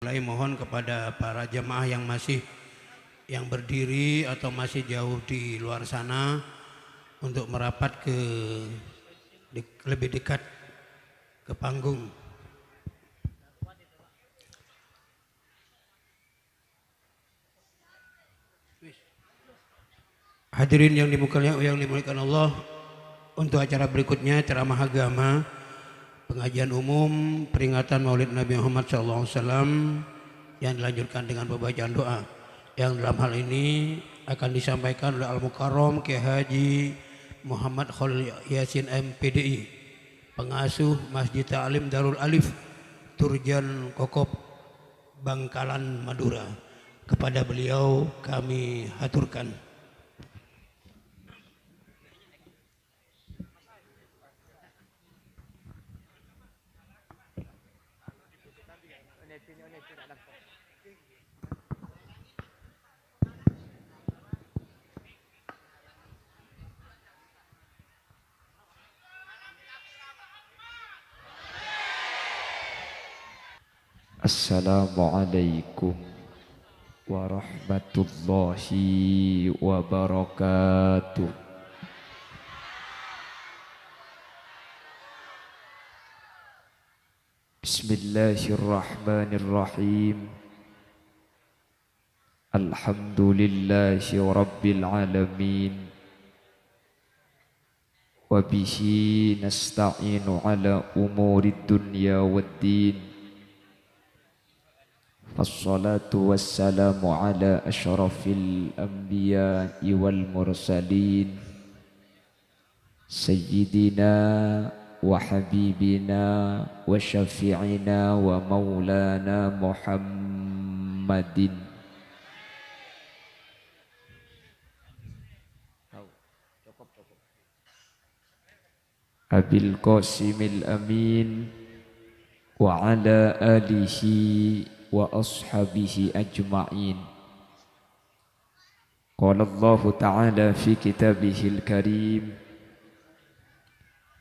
mulai mohon kepada para jemaah yang berdiri atau masih jauh di luar sana untuk merapat lebih dekat ke panggung. Hadirin yang dimuliakan Allah, untuk acara berikutnya ceramah agama, pengajian umum peringatan Maulid Nabi Muhammad SAW yang dilanjutkan dengan pembacaan doa, yang dalam hal ini akan disampaikan oleh Al-Mukarram Kiai Haji Muhammad Khalil Yasin MPDI, pengasuh Masjid Ta'lim Darul Alif Turjan Kokop Bangkalan Madura. Kepada beliau kami haturkan. Assalamualaikum warahmatullahi wabarakatuh. Bismillahirrahmanirrahim. Alhamdulillahi rabbil alamin. Wa bihi nasta'inu ala umurid dunya waddin. Assalatu wassalamu ala ashrafil anbiya'i wal mursalin Sayyidina wa habibina wa syafi'ina wa maulana Muhammadin Abil Qasimil Amin wa ala alihi wa ashabihi ajma'in. Qala Allah Ta'ala fi kitabihil karim.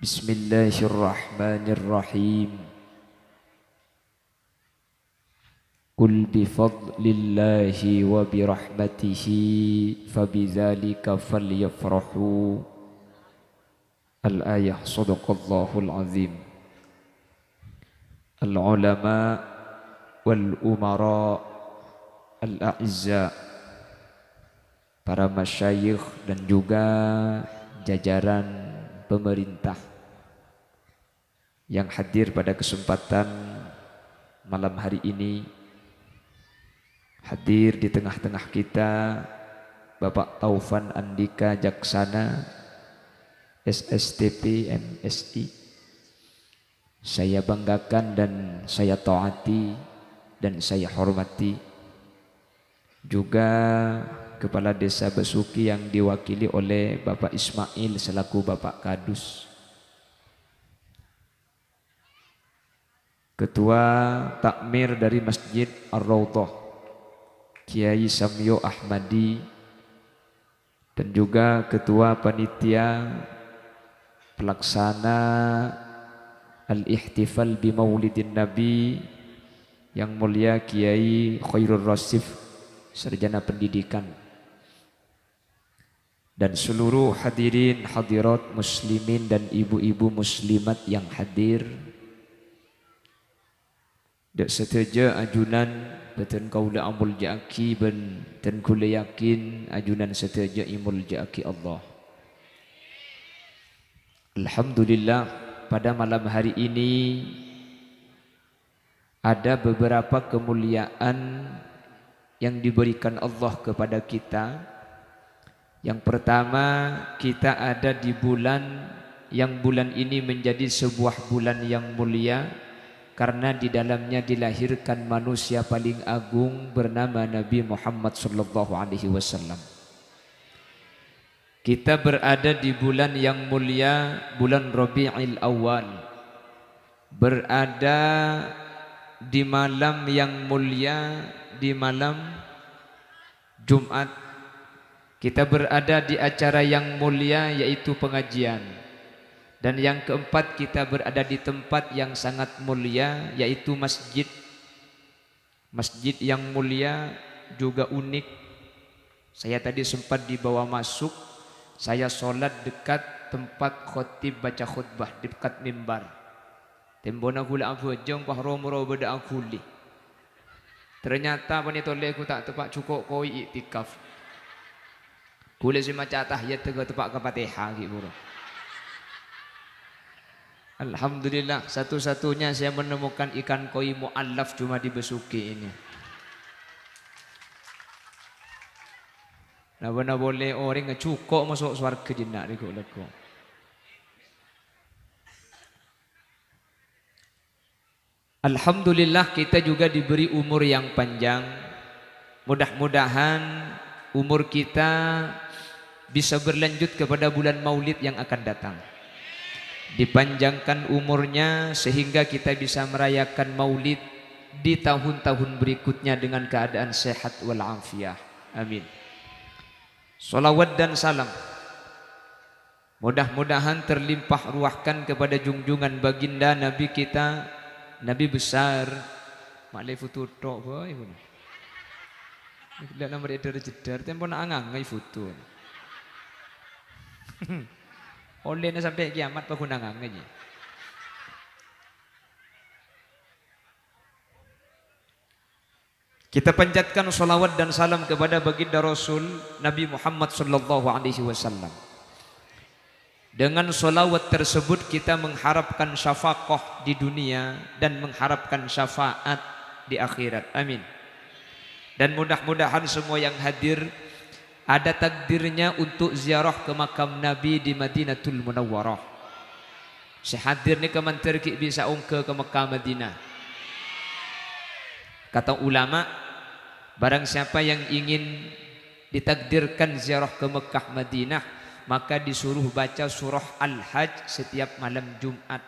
Bismillahirrahmanirrahim. Qul bifadlillahi wa birahmatihi fabidzalika falyafrahu. Al-ayah. Sadaqallahul azim. Al-ulama wal umara al-a'izza, para masyayikh dan juga jajaran pemerintah yang hadir pada kesempatan malam hari ini. Hadir di tengah-tengah kita Bapak Taufan Andika Jaksana SSTP MSI. Saya banggakan dan saya taati dan saya hormati juga Kepala Desa Besuki yang diwakili oleh Bapak Ismail selaku Bapak Kadus, Ketua Takmir dari Masjid Ar-Raudhah Kiai Samyo Ahmadi, dan juga Ketua Panitia Pelaksana Al-Ihtifal bi Maulidin Nabi yang mulia Kiai Khairul Rasif, sarjana pendidikan, dan seluruh hadirin hadirat muslimin dan ibu-ibu muslimat yang hadir. Dak seteja ajunan beten kaula amul jaki ben ten kula yakin ajunan seteja imul jaki Allah. Alhamdulillah, pada malam hari ini ada beberapa kemuliaan yang diberikan Allah kepada kita. Yang pertama, kita ada di bulan yang bulan ini menjadi sebuah bulan yang mulia karena di dalamnya dilahirkan manusia paling agung bernama Nabi Muhammad SAW. Kita berada di bulan yang mulia, bulan Rabi'il Awal, berada di malam yang mulia, di malam Jumat. Kita berada di acara yang mulia yaitu pengajian. Dan yang keempat, kita berada di tempat yang sangat mulia yaitu masjid Masjid yang mulia juga unik. Saya tadi sempat dibawa masuk. Saya sholat dekat tempat khotib baca khutbah, dekat mimbar. Tembona kula abojong pah romo beda akuli. Ternyata panitole aku tak tepak cukup koi iktikaf. Kula si maca tahiyat tega tepak ke Fatihah gitu. Alhamdulillah, satu-satunya saya menemukan ikan koi mu'allaf cuma di Besuki ini. Nah, benar boleh orang ngecukok masuk surga jinak ni kok. Alhamdulillah kita juga diberi umur yang panjang. Mudah-mudahan umur kita bisa berlanjut kepada bulan Maulid yang akan datang. Dipanjangkan umurnya sehingga kita bisa merayakan Maulid di tahun-tahun berikutnya dengan keadaan sehat walafiat. Amin. Salawat dan salam mudah-mudahan terlimpah ruahkan kepada junjungan baginda Nabi kita, Nabi besar Ma'alai foto tok boy. Lihat nomor edar jedar tempo nak angang ngai foto. Olehnya sampai kiamat pak kunangang aja. Kita panjatkan salawat dan salam kepada baginda Rasul Nabi Muhammad sallallahu alaihi wasallam. Dengan salawat tersebut kita mengharapkan syafaqah di dunia dan mengharapkan syafaat di akhirat. Amin. Dan mudah-mudahan semua yang hadir ada takdirnya untuk ziarah ke makam Nabi di Madinatul Munawwarah. Sehadir ni kemantir ki bisa ungke ke Mekah Madinah. Kata ulama, barang siapa yang ingin ditakdirkan ziarah ke Mekah Madinah, maka disuruh baca surah Al-Hajj setiap malam Jumat.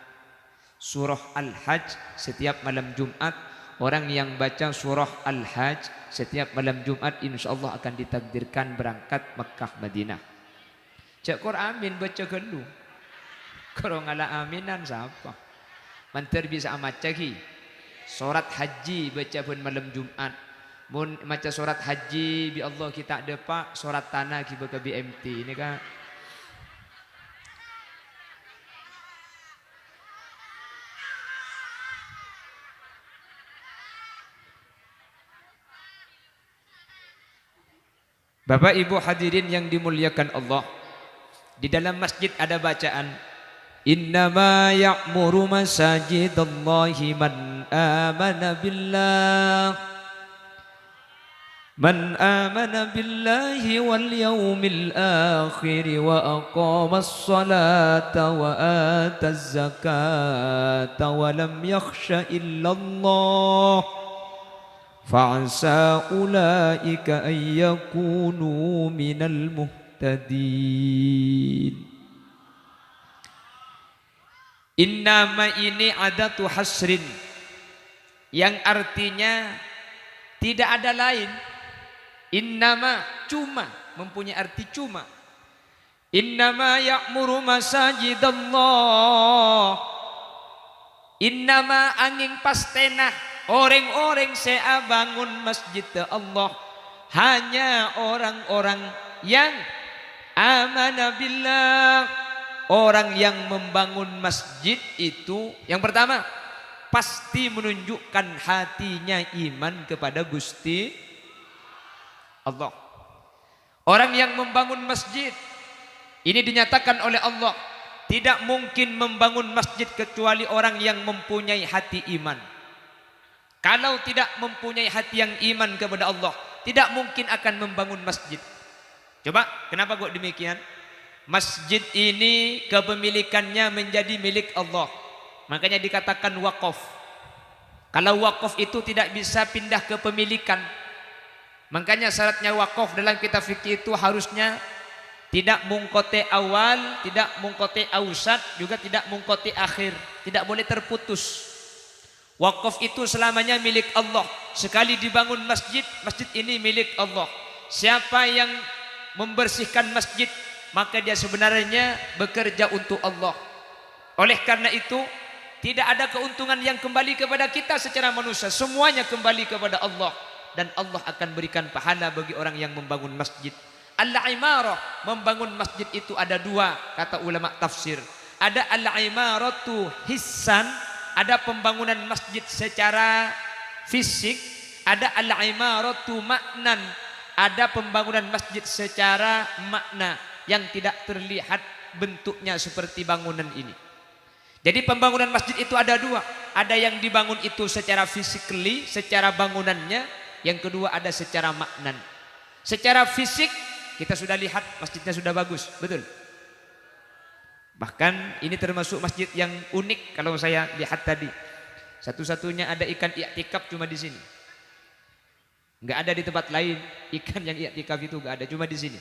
Surah Al-Hajj setiap malam Jumat. Orang yang baca surah Al-Hajj setiap malam Jumat insyaallah akan ditakdirkan berangkat Mekah Madinah. Cak Quran amin baca gelu. Kalau ngala aminan siapa? Mantar bisa amat cagi. Surat haji baca pun malam Jumat. Mun baca surat haji bi Allah kita ada pak surat tanah ki ke BMT ini kan. Bapak Ibu hadirin yang dimuliakan Allah, di dalam masjid ada bacaan innama ya'muru masajidallahi man amana billahi wal yawmil akhir wa aqamas salata wa ataz zakata wa lam yakhsha illallah fa'asa ulaika ay yakunu minal muhtadin. Innama ini adatu hasrin, yang artinya tidak ada lain. Innama cuma, mempunyai arti cuma. Innama ya'muru masajidallah. Innama angin pastenah orang-orang saya bangun masjid Allah hanya orang-orang yang amana billah. Orang yang membangun masjid itu yang pertama pasti menunjukkan hatinya iman kepada Gusti Allah. Orang yang membangun masjid ini dinyatakan oleh Allah tidak mungkin membangun masjid kecuali orang yang mempunyai hati iman. Kalau tidak mempunyai hati yang iman kepada Allah, tidak mungkin akan membangun masjid. Coba, kenapa kok demikian? Masjid ini kepemilikannya menjadi milik Allah. Makanya dikatakan wakaf. Kalau wakaf itu tidak bisa pindah kepemilikan. Makanya syaratnya wakaf dalam kitab fikih itu harusnya tidak mungkote awal, tidak mungkote ausat, juga tidak mungkote akhir. Tidak boleh terputus. Wakaf itu selamanya milik Allah. Sekali dibangun masjid, masjid ini milik Allah. Siapa yang membersihkan masjid, maka dia sebenarnya bekerja untuk Allah. Oleh karena itu, Tidak ada keuntungan yang kembali kepada kita secara manusia. Semuanya kembali kepada Allah. Dan Allah akan berikan pahala bagi orang yang membangun masjid. Al-imarah, membangun masjid itu ada dua, kata ulama tafsir. Ada al-imaratu hissan, ada pembangunan masjid secara fisik. Ada al-imaratu maknan, ada pembangunan masjid secara makna yang tidak terlihat bentuknya seperti bangunan ini. Jadi pembangunan masjid itu ada dua. Ada yang dibangun itu secara physically, secara bangunannya. Yang kedua ada secara maknan. Secara fisik kita sudah lihat masjidnya sudah bagus, betul. Bahkan ini termasuk masjid yang unik kalau saya lihat tadi. Satu-satunya ada ikan i'tikaf cuma di sini. Enggak ada di tempat lain ikan yang i'tikaf itu enggak ada, cuma di sini.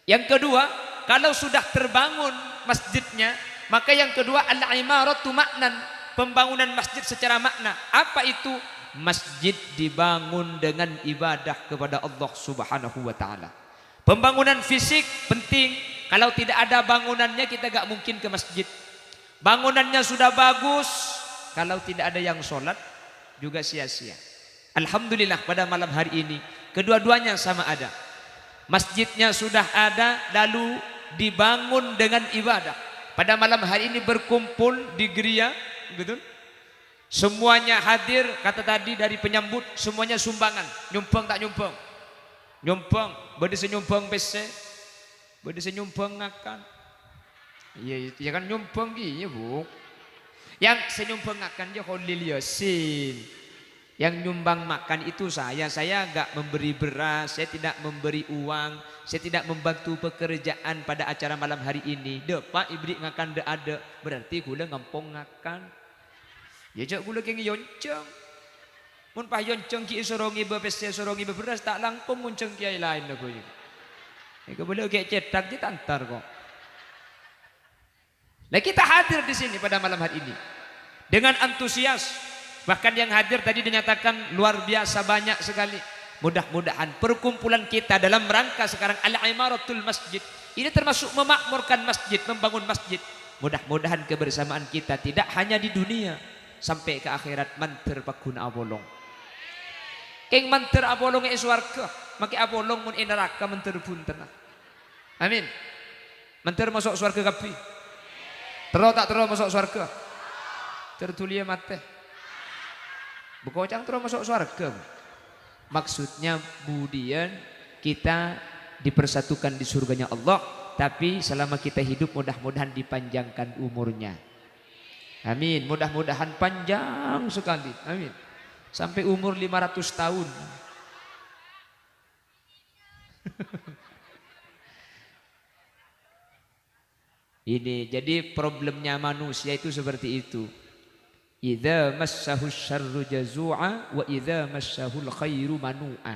Yang kedua, kalau sudah terbangun masjidnya, maka yang kedua al-imaratu maknan, pembangunan masjid secara makna. Apa itu? Masjid dibangun dengan ibadah kepada Allah Subhanahu wa taala. Pembangunan fisik penting. Kalau tidak ada bangunannya kita gak mungkin ke masjid. Bangunannya sudah bagus, kalau tidak ada yang sholat juga sia-sia. Alhamdulillah pada malam hari ini kedua-duanya sama ada. Masjidnya sudah ada, lalu dibangun dengan ibadah. Pada malam hari ini berkumpul di geria, betul? Semuanya hadir, kata tadi dari penyambut, semuanya sumbangan. Nyumbang tak nyumbang? Nyumbang, bade senyumbang pese, bade senyumbang akan. Iya, ya kan nyumbang gitu, Bu. Yang senyumbang akan dia Khalil Yasin. Yang nyumbang makan itu saya enggak memberi beras, saya tidak memberi uang, saya tidak membantu pekerjaan pada acara malam hari ini. Dek Pak ibrik ngakan dek ada, berarti gula ngampong ngakan. Ya cak gula kengi yonceng. Mun pah yonceng ki sorongi bepes sorongi beras tak langkung munceng kiai lain aku ini. Iku boleh kayak cetak ditantar kok. Nah kita hadir di sini pada malam hari ini dengan antusias. Bahkan yang hadir tadi dinyatakan luar biasa banyak sekali. Mudah-mudahan perkumpulan kita dalam rangka sekarang al-imaratul masjid ini termasuk memakmurkan masjid, membangun masjid. Mudah-mudahan kebersamaan kita tidak hanya di dunia, sampai ke akhirat manter paguna abolong. Keng manter abolong e swarga, maki abolong mun neraka manter punten. Amin. Manter masuk swarga kapi. Tero tak tero masuk swarga? Tertulia mate. Bekocang terus masuk surga. Maksudnya budian kita dipersatukan di surganya Allah, tapi selama kita hidup mudah-mudahan dipanjangkan umurnya. Amin. Mudah-mudahan panjang sekali. Amin. Sampai umur 500 tahun. Ini jadi problemnya manusia itu seperti itu. Idza massahu syarru jazua wa idza massahul khairu manua.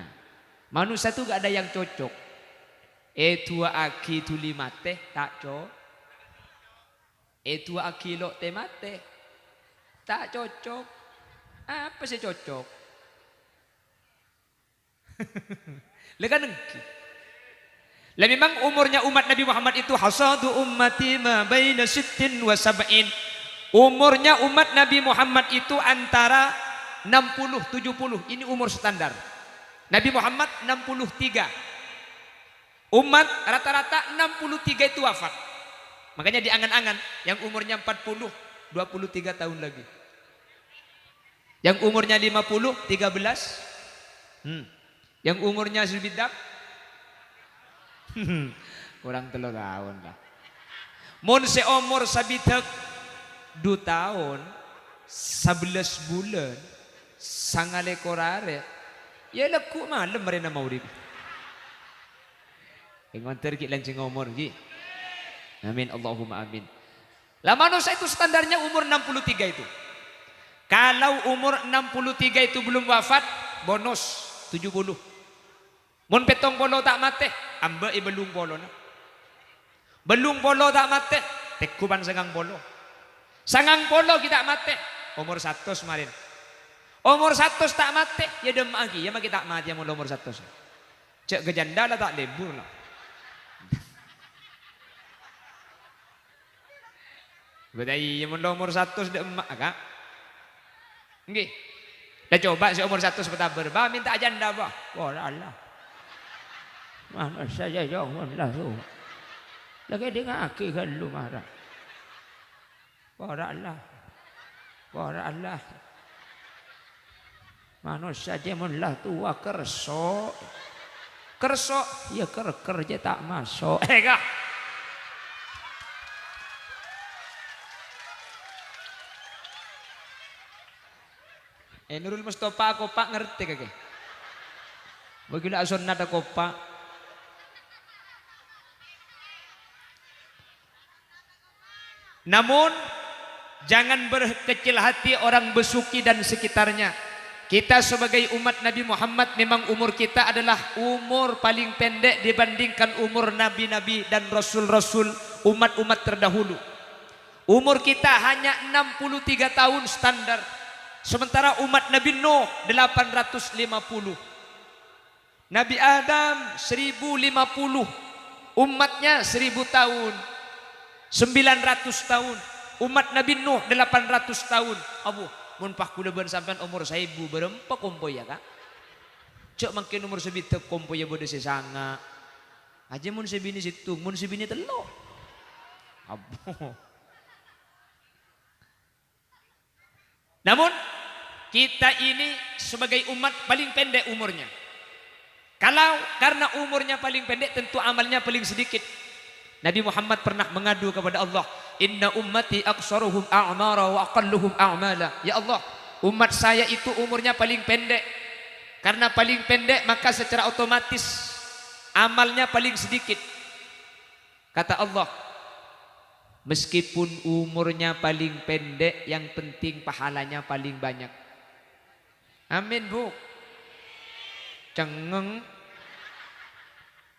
Manusia itu gak ada yang cocok. Tua aki tuli mate tak cocok. Tua aki lo te mate tak cocok. Apa sih cocok? Lekan engki. Lah memang umurnya umat Nabi Muhammad itu hasadu ummati ma baina 60 wa 70. Umurnya umat Nabi Muhammad itu antara 60-70. Ini umur standar. Nabi Muhammad 63. Umat rata-rata 63 itu wafat. Makanya diangan-angan yang umurnya 40, 23 tahun lagi. Yang umurnya 50, 13. Yang umurnya sebidak kurang 3 tahun lah. Mun seumur sabidak 2 tahun 11 bulan sangale korare ya leku malam mereka maurib ngonter ki lancing umur ki. Amin Allahumma amin. Lah manusia itu standarnya umur 63 itu. Kalau umur 63 itu belum wafat bonus 70. Mun petong bolo tak mate amba belum bolo na. Belum bolo tak mate tekuban sangang bolo. Sangang polo kita mati umur 100 kemarin. Umur 100 tak mati ya dem lagi ya maki tak mati umur 100. Cek gejanda lah tak lebur lah. Betai mun umur 100 sudah emak Kak. Nggih. Dah coba si umur 100 betaber, bah minta janda bah. Wah Allah. Mana saja jangan lah tu. Lagi dengar aki kan lu marah. Wah Allah. Wah Allah. Mana saja mun lah tua kerso. Kerso ya kerja tak masuk. Kak. Nurul Mustafa kopak ngerti kake. Bagila ason nada kopak. Namun jangan berkecil hati orang besuki dan sekitarnya. Kita sebagai umat Nabi Muhammad memang umur kita adalah umur paling pendek dibandingkan umur nabi-nabi dan rasul-rasul umat-umat terdahulu. Umur kita hanya 63 tahun standar. Sementara umat Nabi Nuh 850. Nabi Adam 1050. Umatnya 1000 tahun. 900 tahun. Umat Nabi Nuh 800 tahun. Abu, mun pak kula ben sampean umur 1000 berempa kompo ya Kak. Cok makin umur sebitu kompo ya bodo sesanga. Aja mun sebini situng, mun sebini telo. Abu. Namun kita ini sebagai umat paling pendek umurnya. Kalau karena umurnya paling pendek tentu amalnya paling sedikit. Nabi Muhammad pernah mengadu kepada Allah, "Inna ummati aqsaruhum a'mara wa aqalluhum a'mala." Ya Allah, umat saya itu umurnya paling pendek. Karena paling pendek maka secara otomatis amalnya paling sedikit. Kata Allah, meskipun umurnya paling pendek, yang penting pahalanya paling banyak. Amin Bu. Cengeng.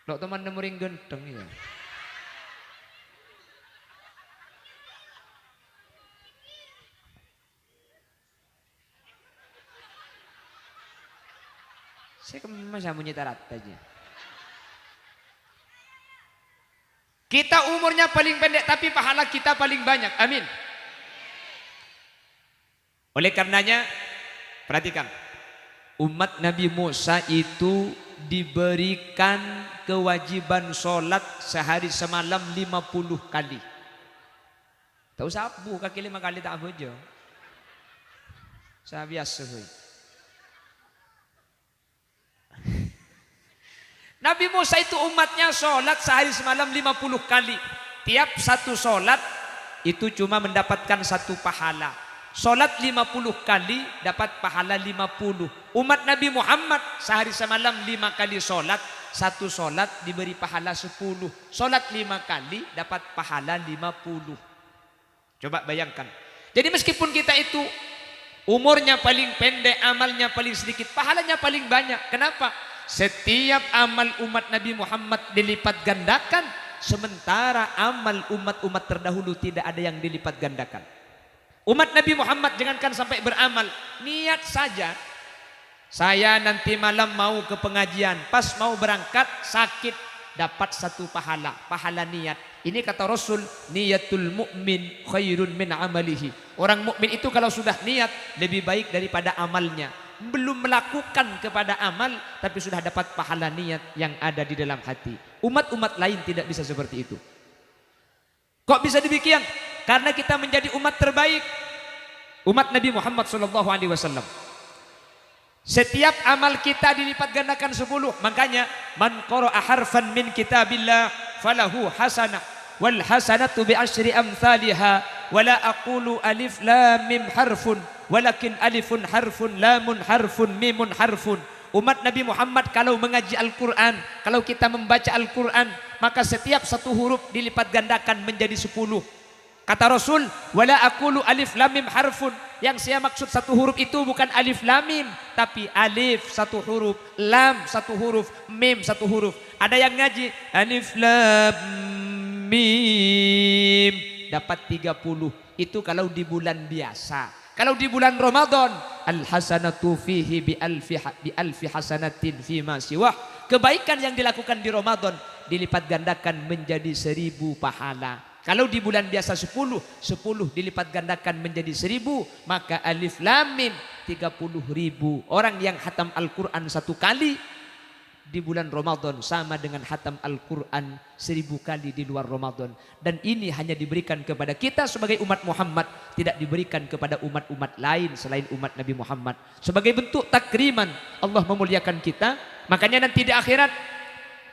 Lo teman nemuring genteng ya. Saya masa menyita rata aja. Kita umurnya paling pendek tapi pahala kita paling banyak. Amin. Oleh karenanya perhatikan, umat Nabi Musa itu diberikan kewajiban sholat sehari semalam 50 kali. Tahu sabu kaki 5 kali tak bojo. Saya biasa. Nabi Musa itu umatnya sholat sehari semalam 50 kali. Tiap satu sholat itu cuma mendapatkan satu pahala. Sholat 50 kali dapat pahala 50. Umat Nabi Muhammad sehari semalam 5 kali sholat. Satu sholat diberi pahala 10. Sholat 5 kali dapat pahala 50. Coba bayangkan. Jadi meskipun kita itu umurnya paling pendek, amalnya paling sedikit, pahalanya paling banyak. Kenapa? Setiap amal umat Nabi Muhammad dilipat gandakan, sementara amal umat-umat terdahulu tidak ada yang dilipat gandakan. Umat Nabi Muhammad jangankan sampai beramal, niat saja. Saya nanti malam mau ke pengajian, pas mau berangkat sakit, dapat satu pahala, pahala niat. Ini kata Rasul, niyatul mu'min khairun min amalihi. Orang mukmin itu kalau sudah niat lebih baik daripada amalnya. Belum melakukan kepada amal tapi sudah dapat pahala niat yang ada di dalam hati. Umat-umat lain tidak bisa seperti itu. Kok bisa demikian? Karena kita menjadi umat terbaik, umat Nabi Muhammad SAW. Setiap amal kita dilipat gandakan 10. Makanya man qara'a harfan min kitabillah falahu hasanah wal hasanatu bi asyri amsalha wala aqulu alif lam mim harfun walakin alifun harfun lamun harfun mimun harfun. Umat Nabi Muhammad kalau mengaji Al-Quran, kalau kita membaca Al-Quran, maka setiap satu huruf dilipat gandakan menjadi 10. Kata Rasul, wala aqulu alif lam mim harfun. Yang saya maksud satu huruf itu bukan alif lam mim, tapi alif satu huruf, lam satu huruf, mim satu huruf. Ada yang ngaji alif lam mim dapat 30. Itu kalau di bulan biasa. Kalau di bulan Ramadan, al hasanatu fihi bi alfi hasanatin fi ma siwah. Kebaikan yang dilakukan di Ramadan dilipat gandakan menjadi 1000 pahala. Kalau di bulan biasa 10, 10 dilipat gandakan menjadi 1000, maka alif lam mim 30.000. Orang yang hatam Al-Quran 1 kali di bulan Ramadan sama dengan hatam Al-Quran 1000 kali di luar Ramadan. Dan ini hanya diberikan kepada kita sebagai umat Muhammad, tidak diberikan kepada umat-umat lain selain umat Nabi Muhammad. Sebagai bentuk takriman Allah memuliakan kita. Makanya nanti di akhirat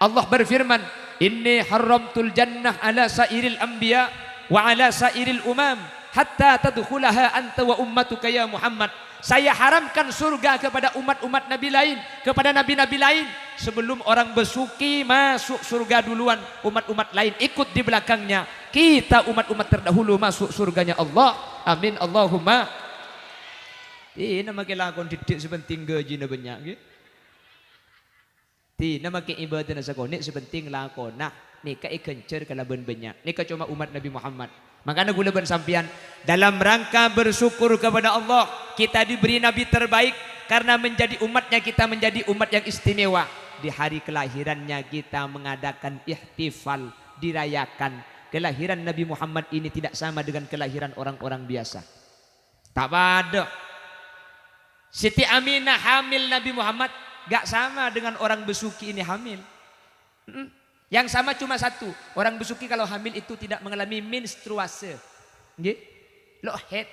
Allah berfirman, inni haramtul jannah ala sairil anbiya wa ala sairil umam hatta tadkhulaha anta wa ummatuka ya Muhammad. Saya haramkan surga kepada umat-umat Nabi lain, kepada nabi-nabi lain. Sebelum orang besuki masuk surga duluan, umat-umat lain ikut di belakangnya. Kita umat-umat terdahulu masuk surganya Allah. Amin Allahumma. Tina makin lakon didik sepenting gaji na banyak gitu. Tina makin ibadah na sakonik sepenting lakon. Nah, nika ikencer kalaban banyak. Nika cuma umat Nabi Muhammad. Makanya gula bersampian dalam rangka bersyukur kepada Allah, kita diberi nabi terbaik karena menjadi umatnya, kita menjadi umat yang istimewa. Di hari kelahirannya kita mengadakan ihtifal, dirayakan. Kelahiran Nabi Muhammad ini tidak sama dengan kelahiran orang-orang biasa. Tak pada. Siti Aminah hamil Nabi Muhammad gak sama dengan orang besuki ini hamil. Yang sama cuma satu, orang besuki kalau hamil itu tidak mengalami menstruasi, loh head.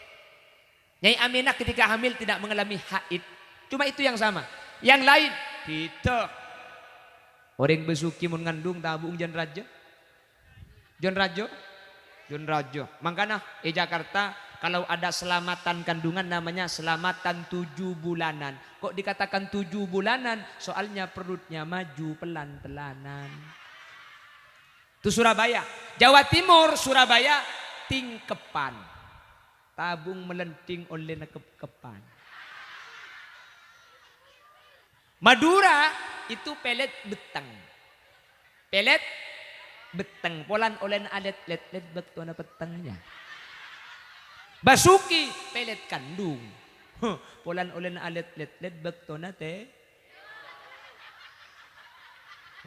Nyai Aminah ketika hamil tidak mengalami haid, cuma itu yang sama. Yang lain kita orang besuki mengandung tabung jan raja, jan raja. Makanya di Jakarta kalau ada selamatan kandungan namanya selamatan 7 bulanan. Kok dikatakan 7 bulanan? Soalnya perutnya maju pelan-pelanan. Itu Surabaya. Jawa Timur, Surabaya, tingkepan. Tabung melenting oleh kepan. Madura itu pelet beteng. Pelet beteng. Polan oleh alet let betul na petengnya. Basuki pelet kandung. Polan oleh alet let betul na te.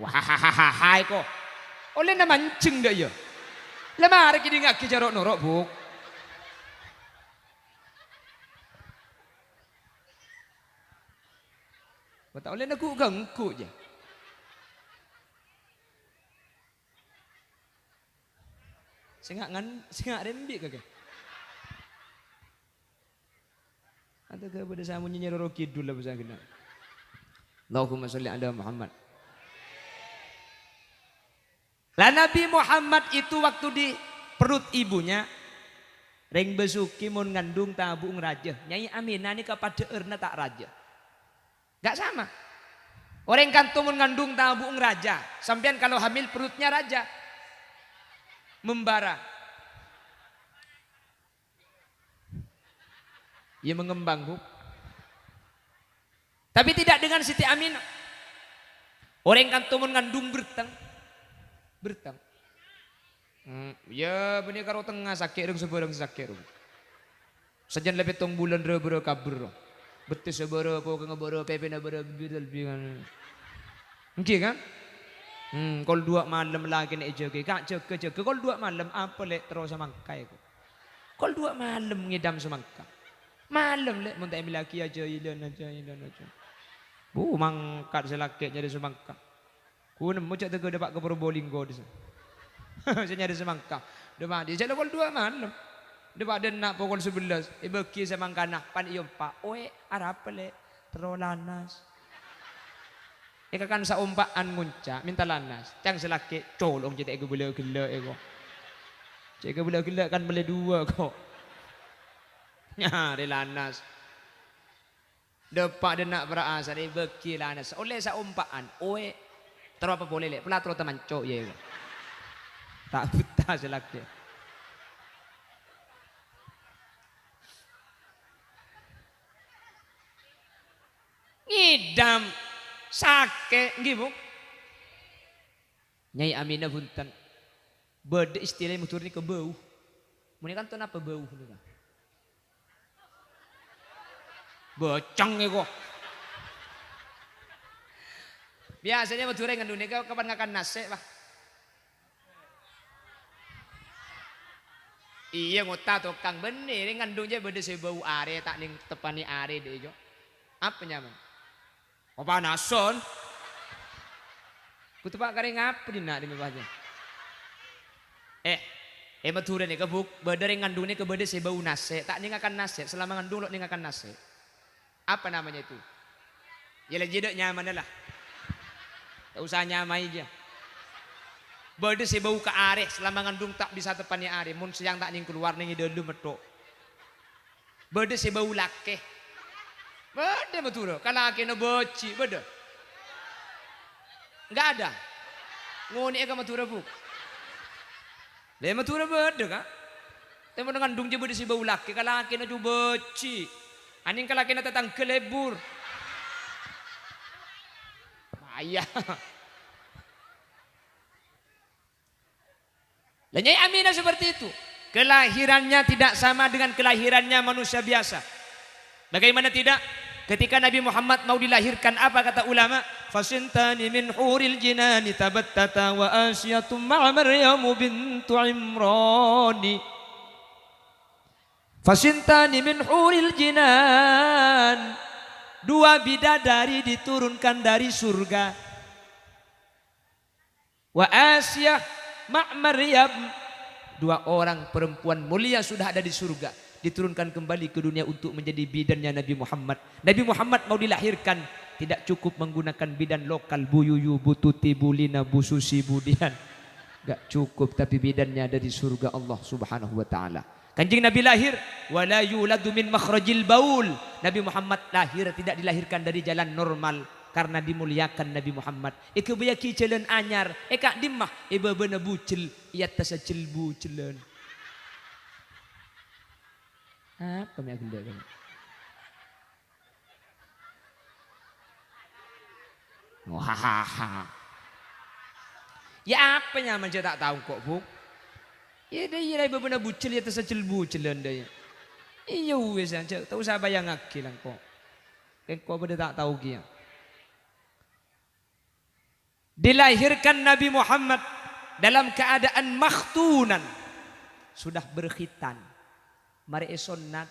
Wah kok. Oleh na mancing dah ya. Lemari kini ngaki jarok norok buk. Bata oleh na gangku je. Sengak rembi kagak. Atau ke pada samunya nyeroro kidul lah besar kena. Allahumma sholli ala Muhammad. Lah Nabi Muhammad itu waktu di perut ibunya ring besuki mun ngandung tabung raja. Nyai Aminah ini kepada erna tak raja. Gak sama. Orang kantung mun ngandung tabung raja. Sampean kalau hamil perutnya raja. Membara. Ia mengembang. Tapi tidak dengan Siti Aminah. Orang kantung mun ngandung bertang. Ya benih karo tengah sakit dong sebarang sakit dong. Sejan lebih tong bulan rebero kabur. Betul sebero po ngeboro pepe na bero bidal bingan. Oke kan? Kol 2 malam lagi nek joge kak joge kol 2 malam apa lek terus samangkai ko. Kol 2 malam ngidam semangka. Malam lek mun tak laki aja ilan aja. Bu mangkat selakit jadi semangka. Ku nemu cak tege dapat ke Probolinggo di sana. Saya nyari semangka. Depan dia jalan pukul 2 malam. Depan dia nak pukul 11. Ibeki semangka nak pan iyo pak. Oe arap le terolanas. Eka kan saumpaan ngunca minta lanas. Cang selaki colong jadi ego bela gila ego. Cek bela gila kan bela 2 kok. Nyari lanas. Depan dia nak berasa ibeki lanas. Oleh saumpaan. Oe terus apa boleh lek pelatro teman cok ye. Tak buta selaki. Ngidam sake nggih Bu. Nyai Aminah bunten. Bede istilah mutur ni ke bau. Mun kan ton apa bau niku. Bocong iku. Biasanya madure ngandune kapan ngakan nasi, Pak. Iya ngota tukang bener ngandungnya beda sebau are tak ning tepani are deh jo. Apa nyaman? Apa nason? Ku tepak kare ngapa dina di mebahnya. Mature nih kebuk beda ngandungnya ke beda sebau nase tak ning akan nase selama ngandung lo ning akan nase. Apa namanya itu? Ya lah jedek nyaman lah. Tak usah nyamai aja. Berde si bau ke are selama ngandung tak bisa tepani are mun siang tak ning keluar ning dulu metok. Berde si bau lake. Berde betul. Kalau laki no boci berde. Enggak ada. Ngoni ka matura bu. Le matura berde ka. Temo ngandung je berde si bau lake kalau laki no boci. Aning kalau laki no tatang kelebur. Ayah. Dan Nyai Aminah seperti itu. Kelahirannya tidak sama dengan kelahirannya manusia biasa. Bagaimana tidak? Ketika Nabi Muhammad mau dilahirkan apa kata ulama? Fasintani min huril jinani tabattata wa asyatum ma'a Maryamu bintu Imrani. Fasintani min huril jinan. Dua bidadari diturunkan dari surga. Wa Asyah ma' Maryam. Dua orang perempuan mulia sudah ada di surga. Diturunkan kembali ke dunia untuk menjadi bidannya Nabi Muhammad. Nabi Muhammad mau dilahirkan. Tidak cukup menggunakan bidan lokal. Buyuyu, bututi, bulina, bususi, budian. Gak cukup tapi bidannya ada di surga Allah subhanahu wa ta'ala. Kanjeng Nabi lahir wala yuladu min makhrajil baul. Nabi Muhammad lahir tidak dilahirkan dari jalan normal karena dimuliakan Nabi Muhammad. Eke bayaki jalan anyar, eka dimah iba bena bucil, ia tasa cilbu cilen. Apa mi agenda kan? Wah. Ya apa nyaman saya tak tahu kok, Bu. Ya dia iba bena bucil ia tasa cilbu cilen dia. Iya wes aja, tak usah bayang aki lang kok. Kau benda tak tahu kia. Dilahirkan Nabi Muhammad dalam keadaan makhtunan, sudah berkhitan. Mari esonat,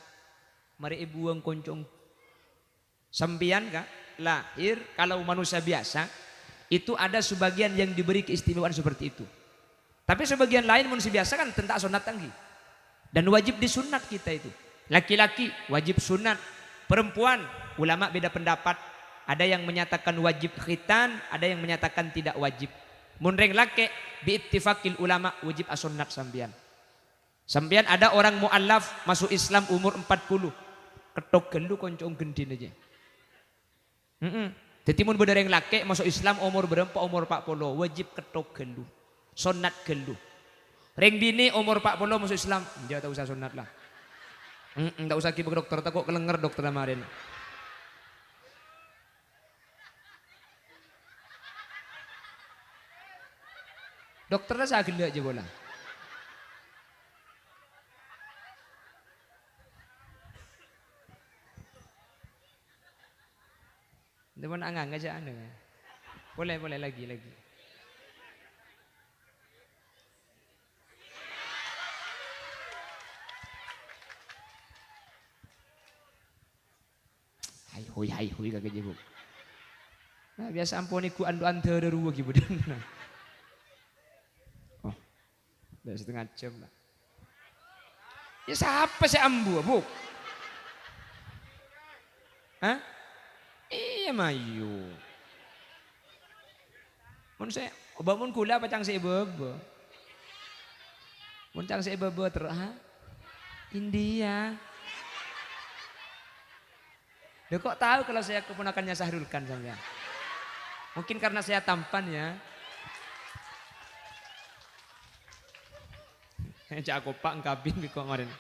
mari buang koncong. Sambian kak lahir kalau manusia biasa itu ada sebagian yang diberi keistimewaan seperti itu. Tapi sebagian lain manusia biasa kan tentang sunat tanggi. Dan wajib disunat kita itu. Laki-laki wajib sunat, perempuan ulama beda pendapat. Ada yang menyatakan wajib khitan, ada yang menyatakan tidak wajib. Munreng laki biittifaqil ulama wajib asunat sambian. Sambian ada orang mu'allaf masuk Islam umur 40. Ketok gelu koncong gendin aja. Jadi mun berdereng laki masuk Islam umur berapa? Umur 40 wajib ketok gelu. Sunat gelu. Reng bini umur 40 masuk Islam, dia tak usah sunat lah. Tak usah pergi ke dokter, takut kelenger dokter kemarin. Dokternya saya gila aja bola. Teman angang aja anda. Boleh lagi. Hai hui kagak jebuk. Nah biasa ampun iku andu antara ruwa gitu dan. Oh, udah setengah jam lah. Ya siapa sih ambu, bu? Hah? Iya mayu. Mun saya, bangun kula apa cang saya bebe? Mun cang saya bebe terus, ha? India. Dia kok tahu kalau saya keponakannya Sahrul Khan sampean? Mungkin karena saya tampan ya. Cak aku pak kabin kok kemarin.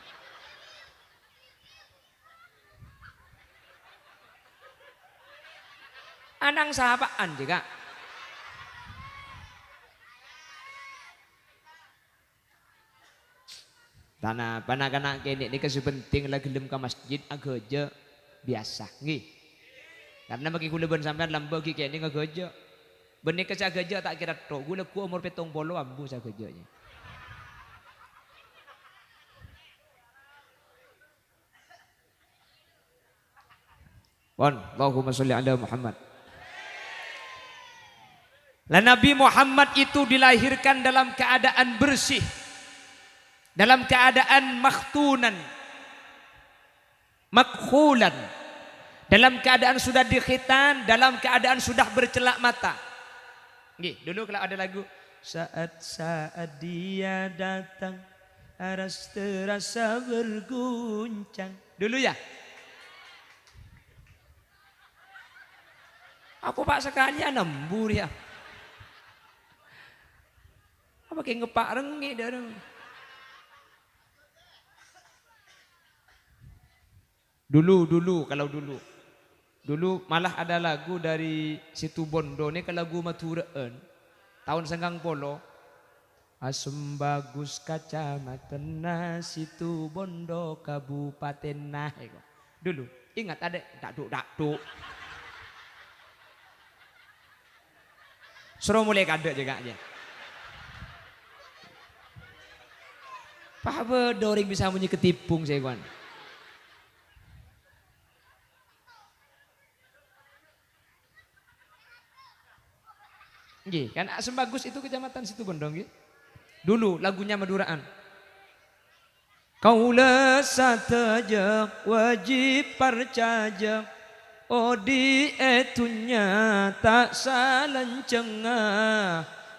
Anang sahabaan juga. Tanah panak-anak kene ini kesepenting lagi gelem ke masjid ageja biasa nggih. Karena bagi kula ben sampean lambagi kene ngageja. Benih ke sageja tak kira tok. Gula ku umur 70 ambu sagejanya. Allahumma sholli ala Muhammad. Lah Nabi Muhammad itu dilahirkan dalam keadaan bersih, dalam keadaan makhtunan, makhulan, dalam keadaan sudah dikhitan, dalam keadaan sudah bercelak mata. Nggih, dulu kalau ada lagu saat-saat dia datang aras terasa berguncang. Dulu ya. Aku pak sekalian nembur ya. Apa kayak ngepak rengi dah. Dulu kalau dulu malah ada lagu dari Situ Bondo nih ke lagu Maturaan tahun 90. Asem bagus kacamata Situ Bondo Kabupaten nah. Dulu ingat ada dakduk. Suruh mulai kada juga aja. Pak Doring bisa bunyi ketipung saya kawan. Nggih, kan Asem Bagus itu kecamatan Situ Bondo nggih. Dulu lagunya Maduraan. Kaula sataja wajib percaya odi etunya tak salancenga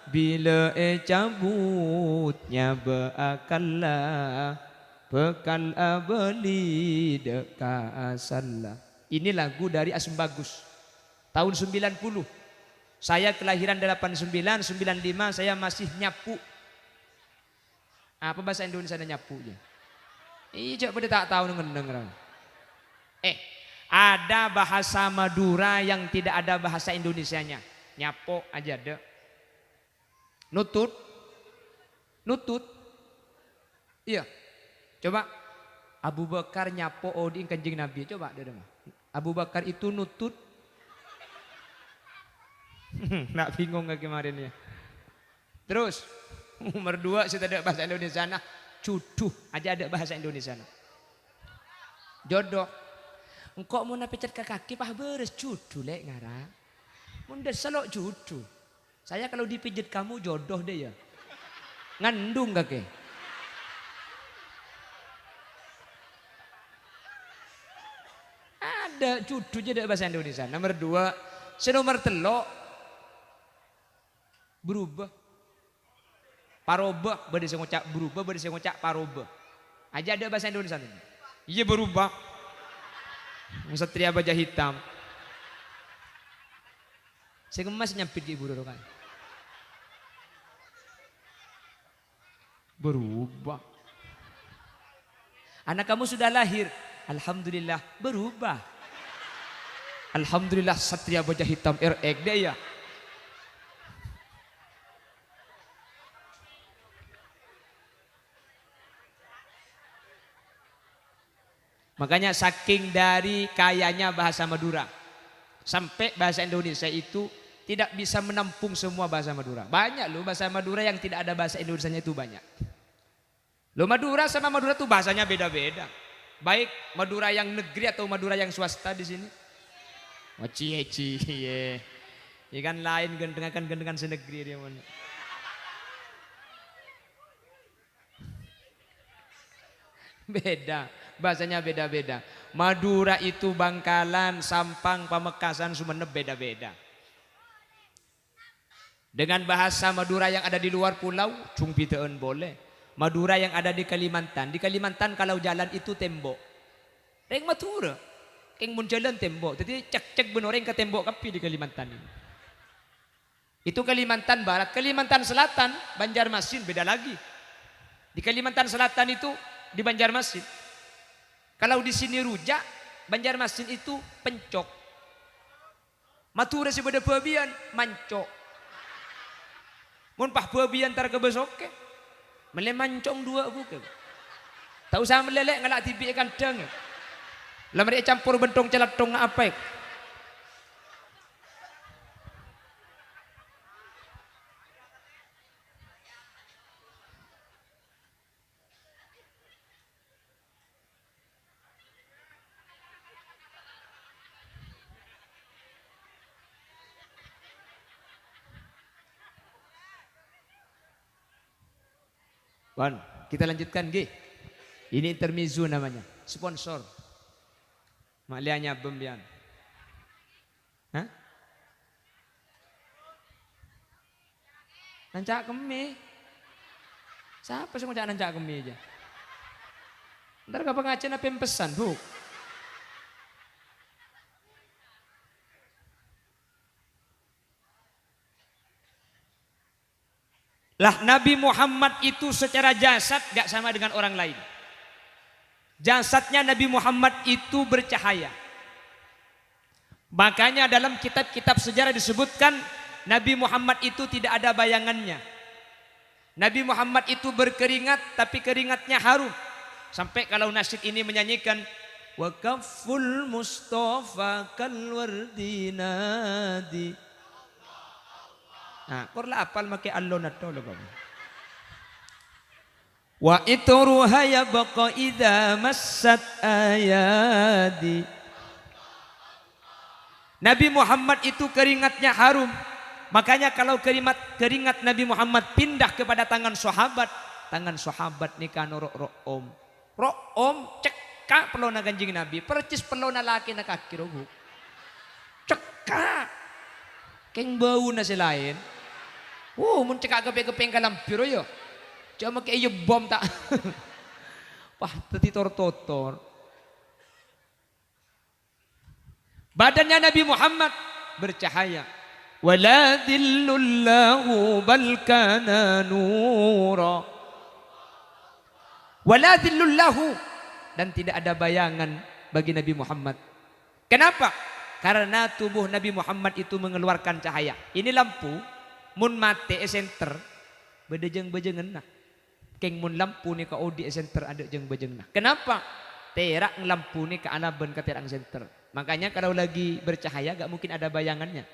bila cabutnya beakalla bekal abeli deka asalla. Ini lagu dari Asem Bagus tahun 90. Saya kelahiran 89, 95 saya masih nyapu. Apa bahasa Indonesia nyapunya? Iya, coba dia tak tahu ngendeng. Ada bahasa Madura yang tidak ada bahasa Indonesianya. Nyapo aja ada. Nutut. Iya. Coba Abu Bakar nyapo odi Kanjeng Nabi. Coba ada mah. Abu Bakar itu nutut. Nak bingung gak kemarin ya. Terus nomor 2 sudah ada bahasa Indonesia nah. Cuduh aja ada bahasa Indonesia nah. Jodoh. Engkau mau napecat ke kaki pah beres cuduh lek ngara. Munda selok cuduh. Saya kalau dipijit kamu jodoh deh ya. Ngandung gak ke? Ada cuduh aja ada bahasa Indonesia. Nomor 2, senomor telok berubah. Parobah, bade saya ngocak berubah, bade saya ngocak parobah. Aja ada bahasa Indonesia ini. Iya berubah. Satria baja hitam. Saya kemas nyampit ke ibu dulu kan. Berubah. Anak kamu sudah lahir. Alhamdulillah berubah. Alhamdulillah Satria baja hitam RX deh ya. Makanya saking dari kayanya bahasa Madura sampai bahasa Indonesia itu tidak bisa menampung semua bahasa Madura. Banyak loh bahasa Madura yang tidak ada bahasa Indonesianya itu banyak. Loh Madura sama Madura tuh bahasanya beda-beda. Baik Madura yang negeri atau Madura yang swasta di sini. Oh cie ya. Ikan lain gendengan senegeri dia. Beda. Bahasanya beda-beda. Madura itu Bangkalan, Sampang, Pamekasan, Sumeneb beda-beda. Dengan bahasa Madura yang ada di luar pulau, cungpiteun boleh. Madura yang ada di Kalimantan kalau jalan itu tembok. Reng Madura, keng mun jalan tembok. Jadi cek benoreng ke tembok kapi di Kalimantan ini. Itu Kalimantan Barat, Kalimantan Selatan, Banjarmasin beda lagi. Di Kalimantan Selatan itu di Banjarmasin. Kalau di sini rujak, Banjarmasin itu pencok. Madura si pada babian mancok. Mun pah babian tar ke besoke. Mele mancong 2 buke. Tak usah melelek ngalak tibi kandang. Lah mereka campur bentong celatong apa? Wan, kita lanjutkan G. Ini intermezzo namanya. Sponsor. Maklianya bembian. Hah? Nancak kemi. Siapa sih ngajak nancak kemi aja? Ntar kapan ngajen apa yang pesan, Bu? Lah Nabi Muhammad itu secara jasad gak sama dengan orang lain. Jasadnya Nabi Muhammad itu bercahaya. Makanya dalam kitab-kitab sejarah disebutkan Nabi Muhammad itu tidak ada bayangannya. Nabi Muhammad itu berkeringat tapi keringatnya harum. Sampai kalau nasyid ini menyanyikan wa kaful mustafa kalwardi nadi. Nah, korla apal make allo nato lo kamu. Wa itruha yabqa idza massat ayadi. Nabi Muhammad itu keringatnya harum. Makanya kalau keringat Nabi Muhammad pindah kepada tangan sahabat ni kan ro'om. Ro'om cekak pelona kanjing Nabi, percis pelona laki na kaki rogo. Cekak. Keng bau na si lain. Mun cekak kepe-kepeng kalam piro yo. Cuma kayak iyo bom tak. Wah, teti tor-totor. Badannya Nabi Muhammad bercahaya. Wala dhillullahu bal kana nura. Wala dhillullahu, dan tidak ada bayangan bagi Nabi Muhammad. Kenapa? Karena tubuh Nabi Muhammad itu mengeluarkan cahaya. Ini lampu mun mate esenter bedejeng-bejengen nah. Keng mun lampu ni ka odi esenter ada jeng bejeng nah. Kenapa? Terak lampu ni ka anaben ka terang center. Makanya kalau lagi bercahaya gak mungkin ada bayangannya.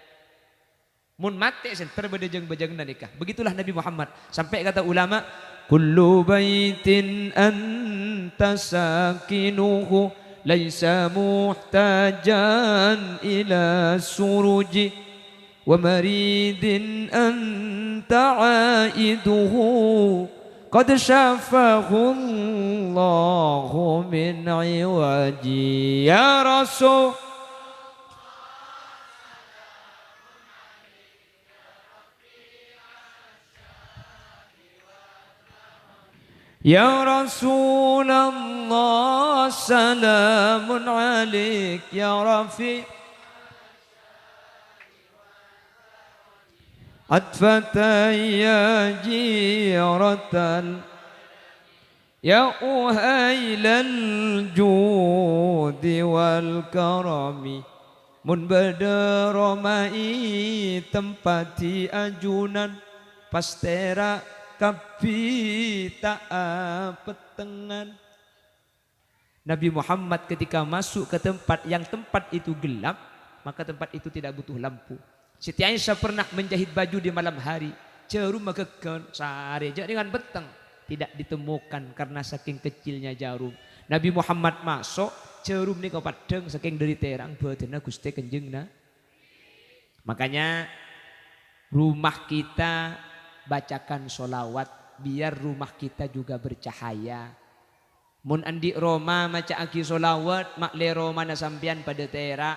Mun mate center bedejeng-bejeng nah nikah. Begitulah Nabi Muhammad. Sampai kata ulama, kullu baitin anta sakinuhu laisa muhtajan ila suruji wa maridin anta aiduhu qad syafahu Allahu min iwaji ya Rasul. Ya Rasulullah salamun alaik ya Rafi atfatay ya jiratan ya uhailal judi wal karami mun badaromai tempati ajunan pastera kapi petengan. Nabi Muhammad ketika masuk ke tempat yang tempat itu gelap, maka tempat itu tidak butuh lampu. Siti Aisyah pernah menjahit baju di malam hari, jarum magekan sehari dengan beteng, tidak ditemukan karena saking kecilnya jarum. Nabi Muhammad masuk, jarum ni kepadeng saking dari terang badanna Gusti Kanjengna. Makanya rumah kita bacakan solawat biar rumah kita juga bercahaya. Mun andi Roma maca aki solawat makle Roma na sampian pada tera.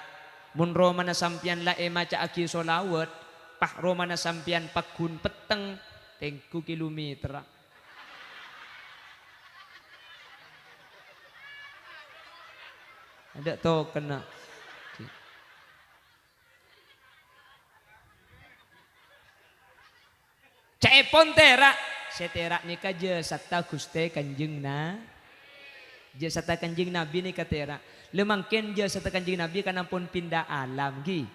Mun Roma na sampian lae maca aki solawat pah Roma na sampian pakun peteng tengku kilometer. Ada to kena. Caepon terak, seterak ni ka jasata Gusti Kanjengna. Jasata Kanjeng Nabi ni ka terak. Lemangken jasata Kanjeng Nabi kan ampun pindah alam gi.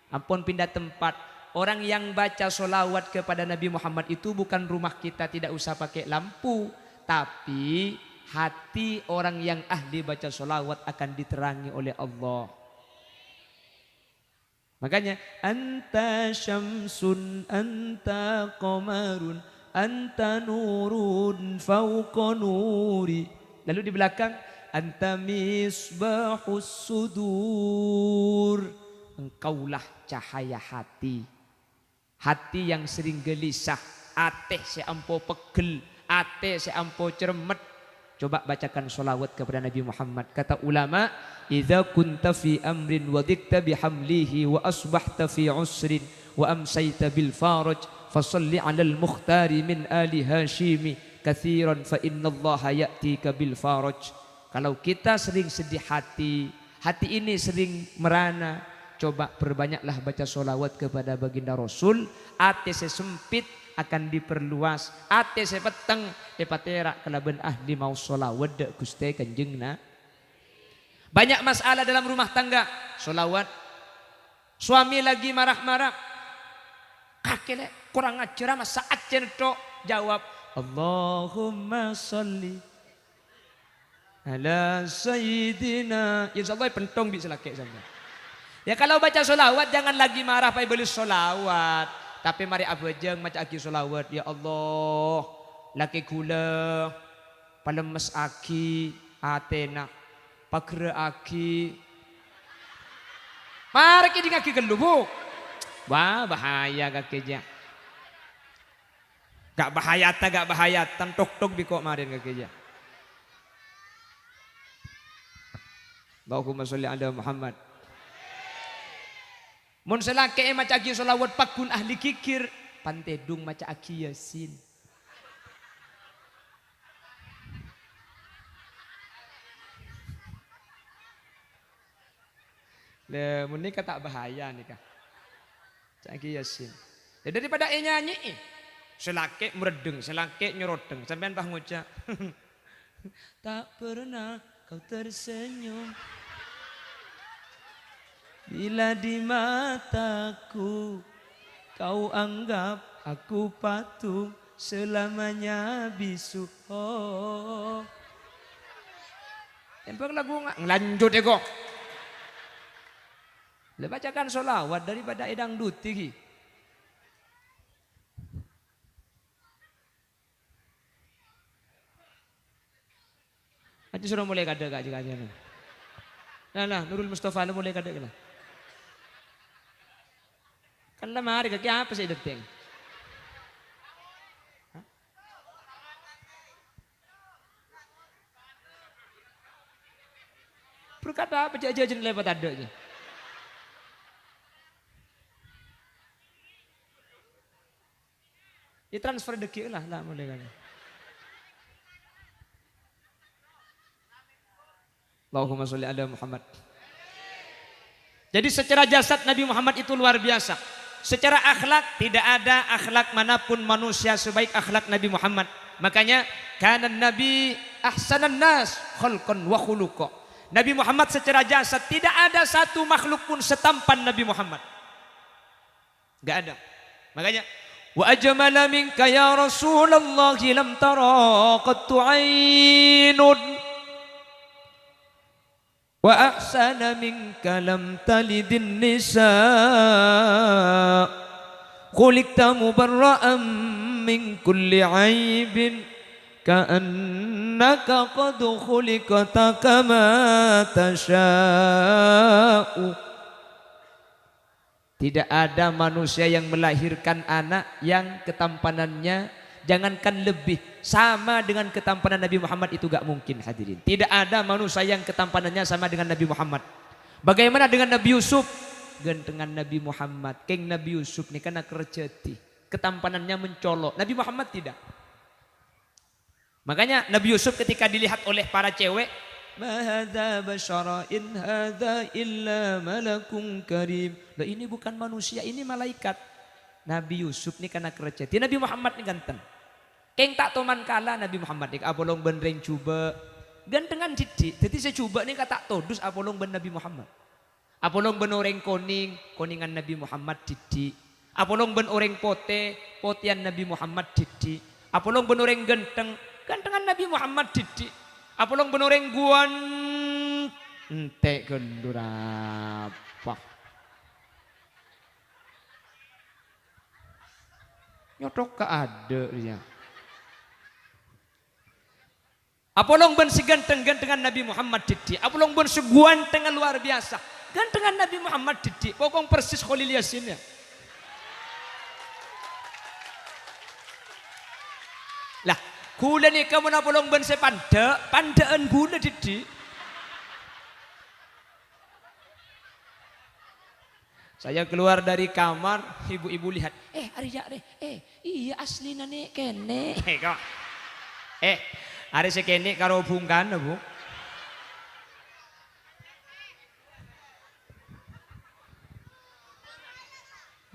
Ampun pindah tempat. Orang yang baca solawat kepada Nabi Muhammad itu bukan rumah kita tidak usah pakai lampu, tapi hati orang yang ahli baca solawat akan diterangi oleh Allah. Makanya anta syamsun anta qamarun anta nurun fauqa nuri. Lalu di belakang anta misbahus sudur. Engkaulah cahaya hati. Hati yang sering gelisah, ateh seampo pegel, ate seampo cermet. Coba bacakan sholawat kepada Nabi Muhammad. Kata ulama, idza kunta fi amrin wa dhikta bihamlihi wa asbahta fi usrin wa amsayta bil faraj fasalli 'alal mukhtari min ali hashimi kathiran fa innallaha ya'tika bil faraj. Kalau kita sering sedih hati, hati ini sering merana, coba perbanyaklah baca sholawat kepada baginda Rasul. Ate sesempit akan diperluas, ate sepeteng dipatera kelaban ahli mau sholawat dek Gusti Kanjengna. Banyak masalah dalam rumah tangga, sholawat. Suami lagi marah-marah, kakek kurang ajar mas saat cerita jawab Allahumma sholli ala sayyidina. Insya Allah pentong bisa laki sama. Ya kalau baca sholawat jangan lagi marah pai beli sholawat. Tapi mari abajeng maca aki sholawat. Ya Allah, laki gula, palemes aki, atena, pagre aki. Mari kita ngaki gelubuk. Wah bahaya kakinya. Gak bahayatan, tok biko marin kakinya. Allahumma sholli ala Muhammad. Mun selake maca aki sholawat pakun ahli kikir, pantedung maca aki yasin. Le mun nikah tak bahaya nikah. Maca aki yasin. Ya daripada nyanyi, selake meredeng, selake nyerodeng, sampean pah ngucap. Tak pernah kau tersenyum bila di mataku kau anggap aku patung selamanya bisu. Oh. Tempel lagu lanjut ya kok. Le bacakan sholawat daripada edang duti. Nanti sudah mulai kada kak jika aja. Nah, Nurul Mustafa mulai kada kena. Kan lama hari kaki apa sih deteng? Berkata apa jajan lewat ada aja. Ya transfer deki lah mulai kan. Allahumma sholli ala Muhammad. Jadi secara jasad Nabi Muhammad itu luar biasa. Secara akhlak tidak ada akhlak manapun manusia sebaik akhlak Nabi Muhammad. Makanya kana Nabi ahsanan nas khalqan wa khuluqa. Nabi Muhammad secara jasad tidak ada satu makhluk pun setampan Nabi Muhammad. Enggak ada. Makanya wa ajmala minka ya Rasulullah lam tara qattu ainun wa ahsana minka lam talidin nisa khuliqta mubarra'an min kulli aibin ka'annaka qad khuliqta kama tasha'u. Tidak ada manusia yang melahirkan anak yang ketampanannya jangankan lebih sama dengan ketampanan Nabi Muhammad, itu gak mungkin hadirin. Tidak ada manusia yang ketampanannya sama dengan Nabi Muhammad. Bagaimana dengan Nabi Yusuf? Gantengan Nabi Muhammad. Keng Nabi Yusuf ini karena kerjati, ketampanannya mencolok. Nabi Muhammad tidak. Makanya Nabi Yusuf ketika dilihat oleh para cewek, ma hadza basyara in hadza illa malakun karim. Lah ini bukan manusia, ini malaikat. Nabi Yusuf ini karena kerjati. Nabi Muhammad ini ganteng. Keng tak toman kala Nabi Muhammad ini apolong benreng coba gantengan didik. Jadi saya coba nih kata todus apolong ben Nabi Muhammad. Apolong ben orang koningan Nabi Muhammad didik. Apolong ben orang potian Nabi Muhammad didik. Apolong ben orang gantengan Nabi Muhammad didik. Apolong ben orang guan entek gendurapa. Nyotok ke ada dia. Apolong ben seganteng-gantengan Nabi Muhammad didik. Apolong ben seguantengan luar biasa. Gantengan Nabi Muhammad didik. Pokong persis Khalil Yasin ya. Lah, Gula ni kamu nak polong ben se pandaan gula didi. Saya keluar dari kamar, ibu-ibu lihat, Arya iya asli nek kene. Kok. Are se kene karo bungkan, Bu.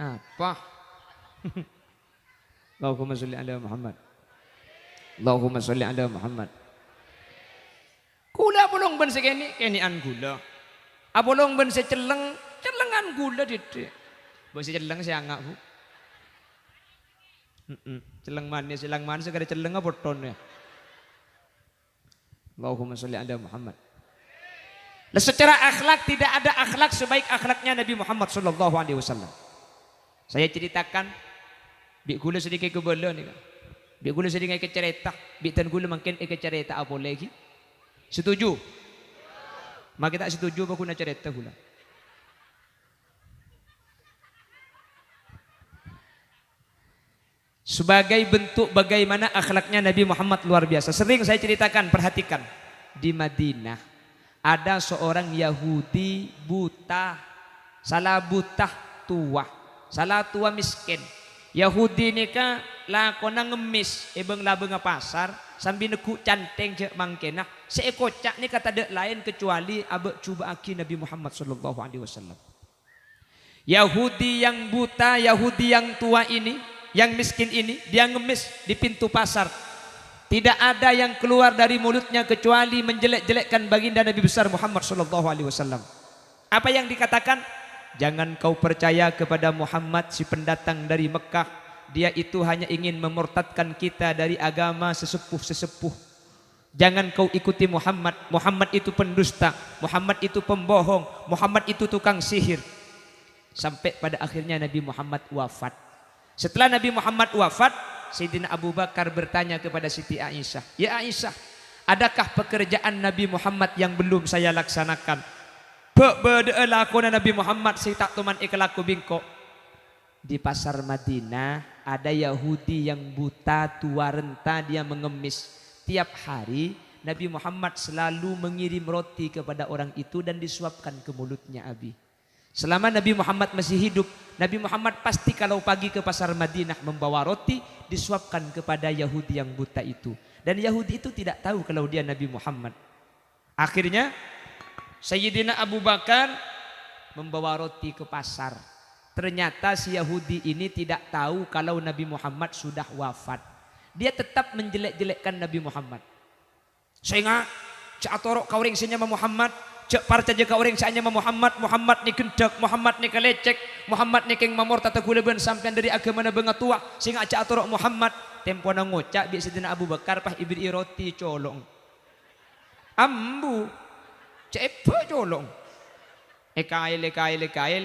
Apa? Allahumma sholli ala Muhammad. Allahumma sholli ala Muhammad. Gula bolong ben sekene kenian gula. Abolong ben celengan gula dite. Bo celeng siangak, Bu. Celeng manis segala celeng apa ton ya. Allahumma sholli ala Muhammad. Nah, secara akhlak tidak ada akhlak sebaik akhlaknya Nabi Muhammad sallallahu alaihi wasallam. Saya ceritakan bi gula sedikit ke bola ni kan. Bi gula sedikit ke cerita, bi tan gula makin ke cerita apa lagi? Setuju? Maka tak setuju aku nak cerita gula. Sebagai bentuk bagaimana akhlaknya Nabi Muhammad luar biasa. Sering saya ceritakan, perhatikan. Di Madinah ada seorang Yahudi buta, salah buta tua. Salah tua miskin. Yahudi ni ka lakona ngemis ebeng labeng pasar sambil neku canteng je mangkena. Seekocak ni kata dek lain kecuali abek cuba aki Nabi Muhammad sallallahu alaihi wasallam. Yahudi yang buta, Yahudi yang tua ini, yang miskin ini, dia ngemis di pintu pasar. Tidak ada yang keluar dari mulutnya kecuali menjelek-jelekkan baginda Nabi besar Muhammad sallallahu alaihi wasallam. Apa yang dikatakan? Jangan kau percaya kepada Muhammad si pendatang dari Mekah. Dia itu hanya ingin memurtadkan kita dari agama sesepuh-sesepuh. Jangan kau ikuti Muhammad. Muhammad itu pendusta. Muhammad itu pembohong. Muhammad itu tukang sihir. Sampai pada akhirnya Nabi Muhammad wafat. Setelah Nabi Muhammad wafat, Sayyidina Abu Bakar bertanya kepada Siti Aisyah, "Ya Aisyah, adakah pekerjaan Nabi Muhammad yang belum saya laksanakan?" Berdoa lakona Nabi Muhammad si tak tuman ikhlaku bingko. Di pasar Madinah ada Yahudi yang buta tua renta, dia mengemis. Tiap hari Nabi Muhammad selalu mengirim roti kepada orang itu dan disuapkan ke mulutnya Abi. Selama Nabi Muhammad masih hidup, Nabi Muhammad pasti kalau pagi ke pasar Madinah membawa roti disuapkan kepada Yahudi yang buta itu. Dan Yahudi itu tidak tahu kalau dia Nabi Muhammad. Akhirnya Sayyidina Abu Bakar membawa roti ke pasar. Ternyata si Yahudi ini tidak tahu kalau Nabi Muhammad sudah wafat. Dia tetap menjelek-jelekkan Nabi Muhammad. Sehingga cak atorok kau ring senyama Muhammad, cak parca je kau ring senyama Muhammad, Muhammad ni kendak, Muhammad ni kelecek, Muhammad ni keng mamor tata kuleban sampean dari agama na benga tua. Sehingga cak atorok Muhammad tempo na ngocak bi Sayyidina Abu Bakar pah ibri roti colong. Ambu cepat colong. Ekail.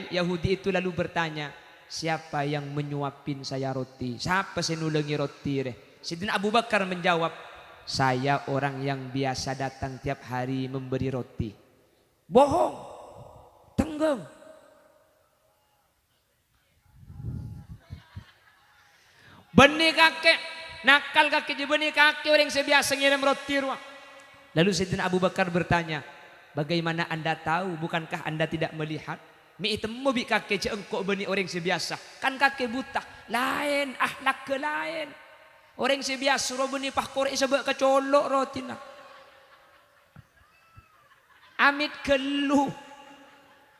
Yahudi itu lalu bertanya, siapa yang menyuapin saya roti? Siapa senulengi roti deh? Sayyidina Abu Bakar menjawab, saya orang yang biasa datang tiap hari memberi roti. Bohong. Tenggeng. Benih kakek. Nakal kakek je benih kakek orang sebiasa ngirim roti ruang. Lalu Sayyidina Abu Bakar bertanya, bagaimana anda tahu? Bukankah anda tidak melihat? Mi itu mobi kakek je engkau beni orang sebiasa. Kan kakek buta. Lain ahlak ke lain. Orang sebiasa ro beni pah korek sebab kecolok rotina. Amit keluh.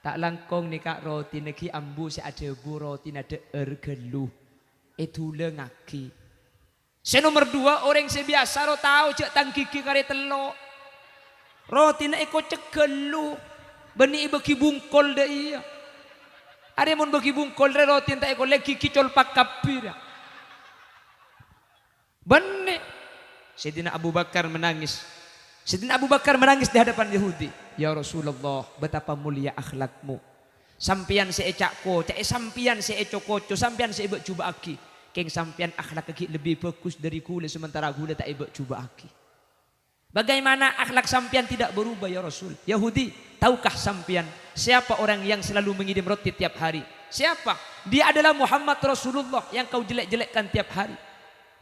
Tak langkong ni kak roti neki ambu si ada bu roti nada ergeluh. Itu lengaki. Nomor 2 orang sebiasa ro tahu cek tang gigi kare telok. Roti na iko cekelu beni bagi bungkol deh iya. Ada mon bagi bungkol deh roti tak iko lagi kicol pak kapira. Beni. Sayyidina Abu Bakar menangis. Sayyidina Abu Bakar menangis di hadapan Yahudi. Ya Rasulullah, betapa mulia akhlakmu. Sampian seecakko, sampian seecokoco, sampian seebek cuba aki. Keng sampian akhlak aki lebih bagus dari gula sementara gula tak ebek cuba aki. Bagaimana akhlak sampian tidak berubah ya Rasul? Yahudi, tahukah sampian siapa orang yang selalu mengirim roti tiap hari? Siapa? Dia adalah Muhammad Rasulullah yang kau jelek-jelekkan tiap hari.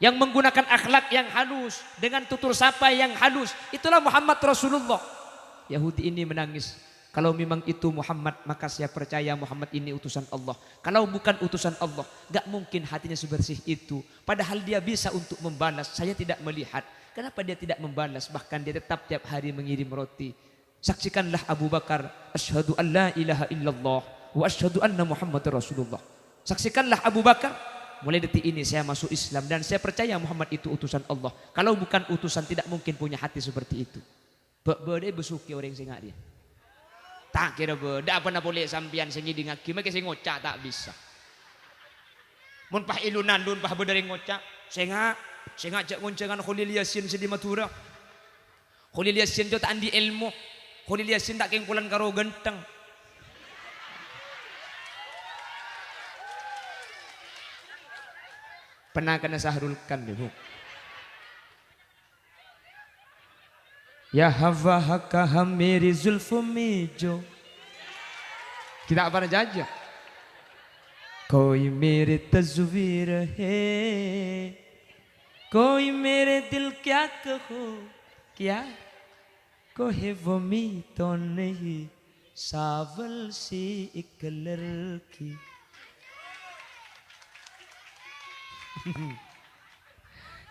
yang menggunakan akhlak yang halus, dengan tutur sapa yang halus. Itulah Muhammad Rasulullah. Yahudi ini menangis. Kalau memang itu Muhammad, maka saya percaya Muhammad ini utusan Allah. Kalau bukan utusan Allah, gak mungkin hatinya sebersih itu. Padahal dia bisa untuk membalas. Saya tidak melihat. Kenapa dia tidak membalas? Bahkan dia tetap tiap hari mengirim roti. Saksikanlah Abu Bakar. Asyhadu an la ilaha illallah. Wa asyhadu anna Muhammad Rasulullah. Saksikanlah Abu Bakar. Mulai detik ini saya masuk Islam dan saya percaya Muhammad itu utusan Allah. Kalau bukan utusan tidak mungkin punya hati seperti itu. Bede besuki orang singa dia. Tak kira beda apa nak boleh sampian singi dingaki make sing ngocak tak bisa. Mun pah ilunan dun pah bedering ngocak, singa jak ngoncengan Khalil Yasin di Madura. Khalil Yasin tu tak andi ilmu. Khalil Yasin tak kengkulan karo genteng. Pernah kena sahrulkan dulu. Ya hava haka hamiri zulfu mijo. Kita apa jajah? Koi mere tazvir hai, koi mere dil kya kaho, kya? Kohe wo mi to nahi, saval si ek ladki.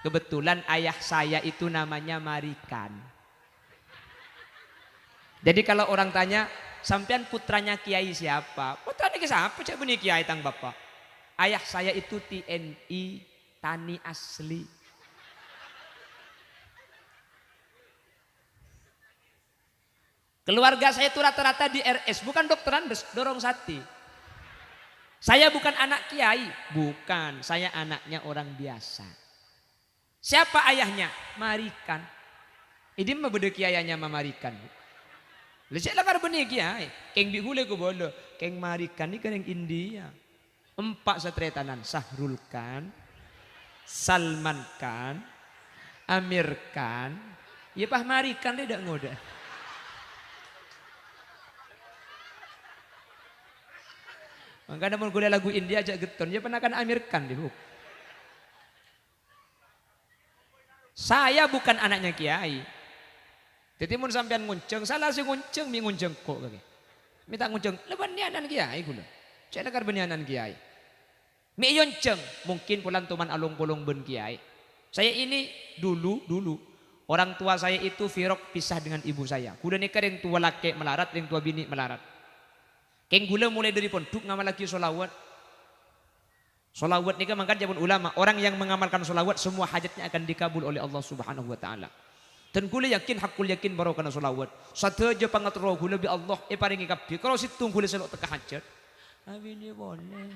Kebetulan ayah saya itu namanya Marikan. Jadi kalau orang tanya, sampean putranya kiai siapa? Putranya siapa? Cak bunyi kiai tang bapak. Ayah saya itu TNI, tani asli. Keluarga saya itu rata-rata di RS, bukan dokteran, dorong sati. Saya bukan anak kiai, bukan. Saya anaknya orang biasa. Siapa ayahnya? Marikan. Ini mah beda kiainya sama Marikan. Lecek lah benih kiai. Keng bihule ku bolo. Keng Marikan ini kan yang India. 4 setretanan. Sahrul Khan, Salman Khan, Amir Khan. Ya pah Marikan dia tidak ngoda. Makanya mau kuliah lagu India aja geton. Dia pernah kan Amir Khan di Buk. Saya bukan anaknya kiai. Jadi mun sampean ngunceng, salah si ngunceng, mi ngunceng kok kaki. Minta ngunceng, leban nianan kiai gula. Cek nakar benianan kiai. Mi yonceng, mungkin pulang tuman alung polong ben kiai. Saya ini dulu orang tua saya itu firok pisah dengan ibu saya. Kuda nikah yang tua laki melarat, yang tua bini melarat. Keng gula mulai dari pondok ngamal lagi solawat. Solawat ni kan mangkat jaman ulama. Orang yang mengamalkan solawat semua hajatnya akan dikabul oleh Allah Subhanahu Wa Taala. Dan gula yakin hakul yakin baru kena solawat. Satu aja pangat roh gula bi Allah paringi kabdi. Kalau situ gula selok teka hajat. Abi ni boleh.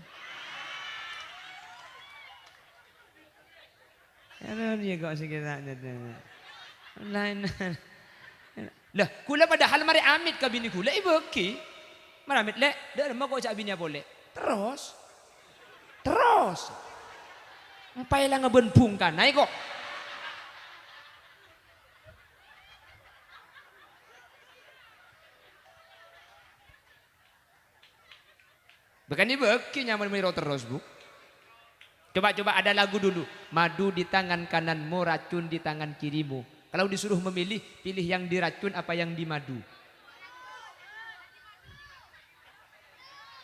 Ada dia kau sikit ada. Lain. Lah gula padahal mari amit ke bini gula ibu ki. Maramit le, dah mau kau cak bini boleh. Terus. Empai lah ngebenpung kan, naik kok. Bukan ibu, nyaman miro terus bu. Coba ada lagu dulu. Madu di tangan kananmu, racun di tangan kirimu. Kalau disuruh memilih, pilih yang diracun apa yang dimadu?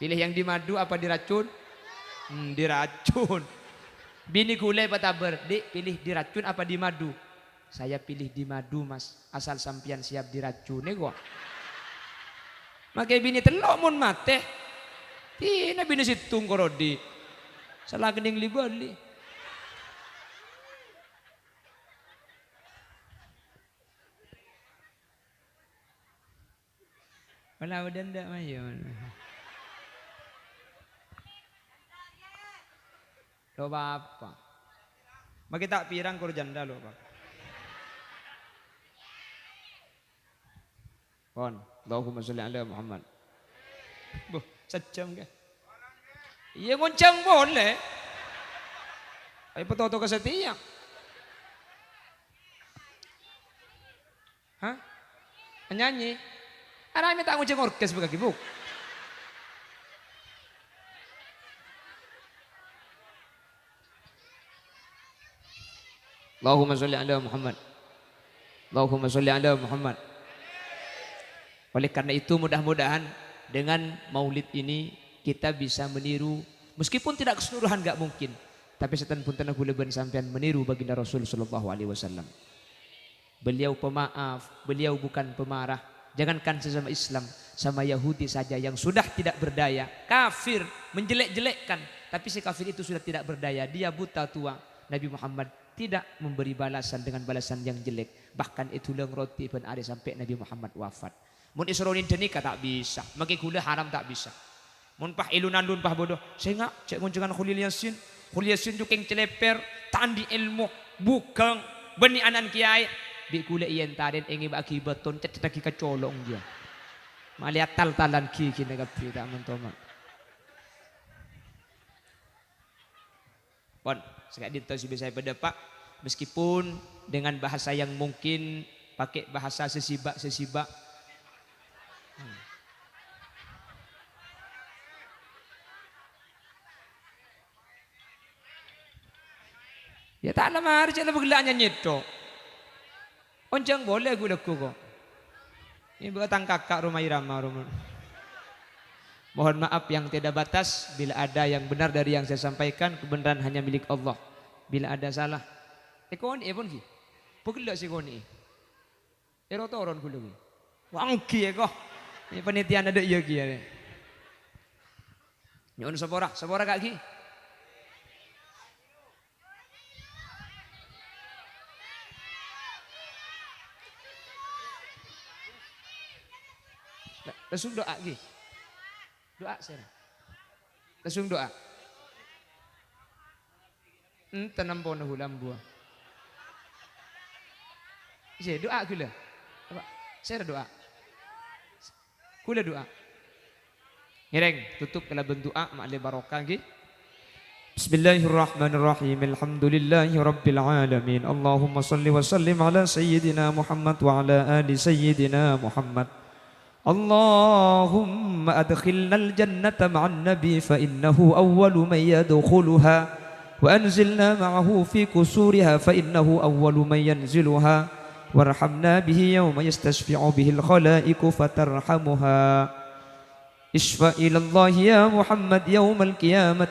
Pilih yang dimadu apa diracun? Diracun. Bini gulai pataber, dek pilih diracun apa dimadu? Saya pilih dimadu mas, asal sampian siap diracun kok. Makai bini telok mun mate. Tina bini situng korodi. Salah kening libali. Wala udah ndak mayon. Lo bapak. Maki tak pirang kur janda lo bapak. Kon, Allahumma sholli ala Muhammad. Boh, sejam ke? Iya ngonceng boleh. Ayo peto ke setiap. Hah? Nyanyi? Arami tak ngonceng orkes begitu buk. Allahumma sholli ala Muhammad. Allahumma sholli ala Muhammad. Oleh karena itu mudah-mudahan dengan maulid ini kita bisa meniru, meskipun tidak keseluruhan nggak mungkin, tapi setan pun tanah gula ban sampean meniru baginda Rasul sallallahu alaihi wasallam. Beliau pemaaf, beliau bukan pemarah. Jangankan sesama Islam, sama Yahudi saja yang sudah tidak berdaya, kafir, menjelek-jelekkan, tapi si kafir itu sudah tidak berdaya, dia buta tua. Nabi Muhammad tidak memberi balasan dengan balasan yang jelek. Bahkan itu leng roti pun ada sampai Nabi Muhammad wafat. Mun isronin denika tak bisa, maki gula haram tak bisa. Mun pah ilunan dun pah bodoh. Saya ngak cek ngunjungan Khulil Yasin. Khulil Yasin jukeng celeper, tandi ilmu, bukan beni anan kiai. Bi kula iyan taden ingi baki beton cet ki kacolong dia. Maliat tal-talan ki nagapi tak mentomak. Pon, sekali dinto si bisa pada Pak, meskipun dengan bahasa yang mungkin pakai bahasa sesibak. Ya tak lama hari cakap bergelaknya nyetok. Oncang boleh gue laku kok. Ini buatan kakak rumah irama rumah. Mohon maaf yang tidak batas. Bila ada yang benar dari yang saya sampaikan, kebenaran hanya milik Allah. Bila ada salah, koni pun ki. Pukul si koni. Erotoron kulu. Wangki kok. Ini penelitian ada iya ki ya. Nyon sabora kak ki. Langsung doa lagi. Doa saya. Langsung doa. Tanam pohon hulam buah. Saya doa gula. Saya doa. Gula doa. Ngereng tutup kalau bentuk doa mak le barokah lagi. Bismillahirrahmanirrahim. Alhamdulillahi rabbil alamin. Allahumma salli wa sallim ala sayyidina Muhammad wa ala ali sayyidina Muhammad. اللهم أدخلنا الجنة مع النبي فإنه أول من يدخلها وأنزلنا معه في كسورها فإنه أول من ينزلها وارحمنا به يوم يستشفع به الخلائق فترحمها اشفع إلى الله يا محمد يوم القيامة